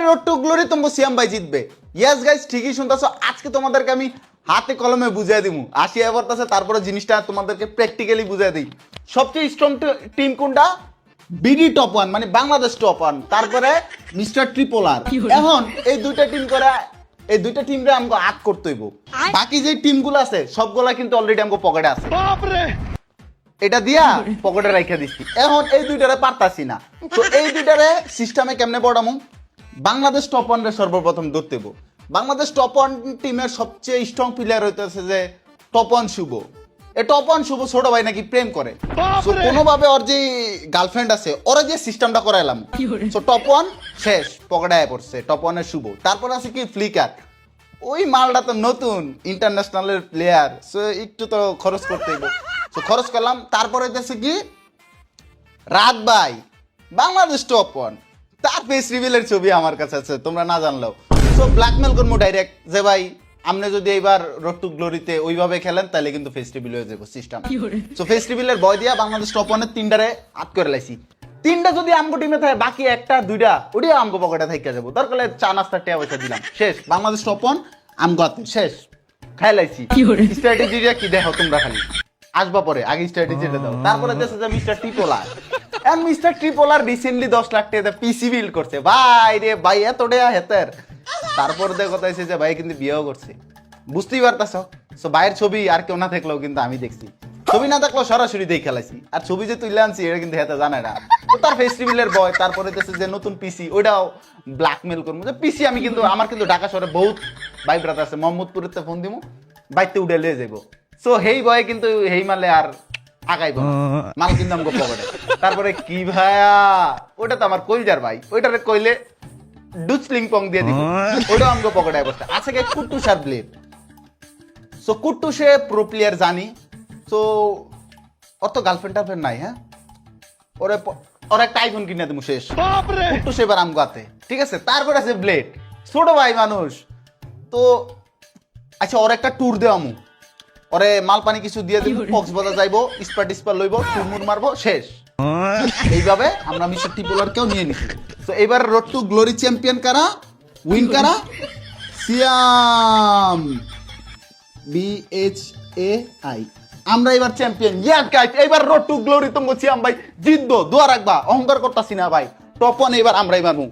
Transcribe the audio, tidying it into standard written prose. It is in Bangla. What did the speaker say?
রোড টু গ্লোরি তোমরা সিয়াম ভাই জিতবে। ইয়েস গাইস, ঠিকই শুনতেছো। আজকে তোমাদেরকে আমি হাতে কলমে বুঝিয়ে দিব। আসি এবার আছে, তারপরে জিনিসটা তোমাদেরকে প্র্যাকটিক্যালি বুঝিয়ে দিই। সবচেয়ে স্ট্রং টিম কোনটা? বিডি টপ ওয়ান, মানে বাংলাদেশ টপ ওয়ান, তারপরে মিস্টার ট্রিপোলার। এখন এই দুইটা টিম করে, এই দুইটা টিমরে আমাকে আট করতে হইব। বাকি যে টিমগুলো আছে সবগুলা কিন্তু অলরেডি আমাকে পকেটে আছে। এটা দিয়া পকেটে রাইখা দিচ্ছি। এখন এই দুইটারে পারতাছি না, তো এই দুইটারে সিস্টেমে কেমনে পড়ামু? বাংলাদেশ টপ ওয়ান রে সর্বপ্রথম ধরতে হইব। বাংলাদেশ টপ ওয়ান টিমের সবচেয়ে স্ট্রং প্লেয়ার হইতেছে যে টপ ওয়ান শুভ। এই টপ ওয়ান শুভ ছোট ভাই নাকি প্রেম করে, তো কোনোভাবে ওর যে গার্লফ্রেন্ড আছে ওরা যে সিস্টেমটা করাইলাম, তো টপ ওয়ান শেষ, পকেটে আয় পড়ছে টপ ওয়ানের শুভ। তারপর আছে কি ফ্লিকার, ওই মালটা তো নতুন ইন্টারন্যাশনালের প্লেয়ার, সো একটু তো খরচ করতে হইব, তো খরচ করলাম। তারপরে হইতেছে কি রাত ভাই, বাংলাদেশ টপ ওয়ান, তার ফেস রিভিলের ছবি আমার কাছে আছে, তোমরা না জানলেও। সো ব্ল্যাকমেল করবো ডাইরেক্ট যে ভাই আপনি যদি এইবার রোড টু গ্লোরিতে ওইভাবে খেলেন তাহলে কিন্তু ফেস রিভিল হয়ে যাবো সিস্টেম। সো ফেস রিভিলের বয় দিয়া বাংলাদেশ টপ ওয়ানের তিনটারে আট করে লাইছি। তিনটা যদি আমগো টিমে থাকে, বাকি একটা দুইটা ওটিও আমগো পকেটে থাইকা যাবো। দরকার হলে চা নাস্তার টিয়া পয়সা দিলাম, শেষ। বাংলাদেশ টপ ওয়ান আমগো হাতে, শেষ, খাই লাইছি। স্ট্র্যাটেজিটা কি দেখো তোমরা, খালি আসবা পরে, আগে স্ট্র্যাটেজিটা দাও। তারপরে দেশে যে মিস্টার ট্রিপোলার, এন্ড মিস্টার ট্রিপোলার রিসেন্টলি 10 লাখ টাকা পিসি বিল্ড করছে। ভাই রে ভাই, এত টাকা হেতের। তারপর দেখো কথা হয়েছে যে ভাই কিন্তু বিয়েও করছে, বুঝতেই পারতাছ। সো ভাইয়ের ছবি আর কেউ না থাকলেও কিন্তু আমি দেখছি, ছবি না থাকলেও সরাসরি দেখে খেলাইছি। আর ছবি যে তুলে আনছি এটা কিন্তু হেতে জানে না। তো তার ফেস্টিভ্যালের বয়, তারপরে দেশে যে নতুন পিসি ওইটাও ব্ল্যাকমেল করবো যে পিসি আমি কিন্তু, আমার কিন্তু ঢাকা শহরে বহুত ভাই ব্রাদার আছে, মোহাম্মদপুরেতে ফোন দিব, বাইতে উঠে লিয়ে যাবো। সো হেই বয় কিন্তু হেই মালে আর আগাইব না, মাল কিন্তু আমাকে পকেটে। তারপরে কি ভাইয়া, ওটা তো আমার কইজার ভাই, ওইটারে কইলে ডুচলিং পং দিয়ে দিব, ওটাও আমাকে পকেটে বসে আছে। কুট্টুসার ব্লেড, সো কুট্টুসে প্রো প্লেয়ার জানি। সো ওর তো গার্লফ্রেন্ড টার্লফ্রেন্ড নাই, হ্যাঁ, ওর একটা আইফোন কিনে দেবো, শেষ। কুট্টুসে এবার আম গাতে, ঠিক আছে। তারপরে আছে ব্লেড, ছোট ভাই মানুষ তো। আচ্ছা, ওর একটা ট্যুর দেওয়ামু, ওরে মাল পানি কিছু দিয়ে দিব, কক্সবাজার যাইবো, স্পা টিস্পা লইবো, টুরমুর মারবো, শেষ। এইভাবে আমরা মিস্টার ট্রিপোলারকেও নিয়ে নিছি। তো এবার রোড টু গ্লোরি চ্যাম্পিয়ন কারা, উইন কারা? সিয়াম, BHAI, আমরা এবার চ্যাম্পিয়ন। ইয়াস গাইস, এবার রোড টু গ্লোরি তোমগো সিয়াম ভাই জিতবো, দোয়া রাখবা, অহংকার করতাছি না ভাই। টপ ওয়ান এবার আমরাই মারবো।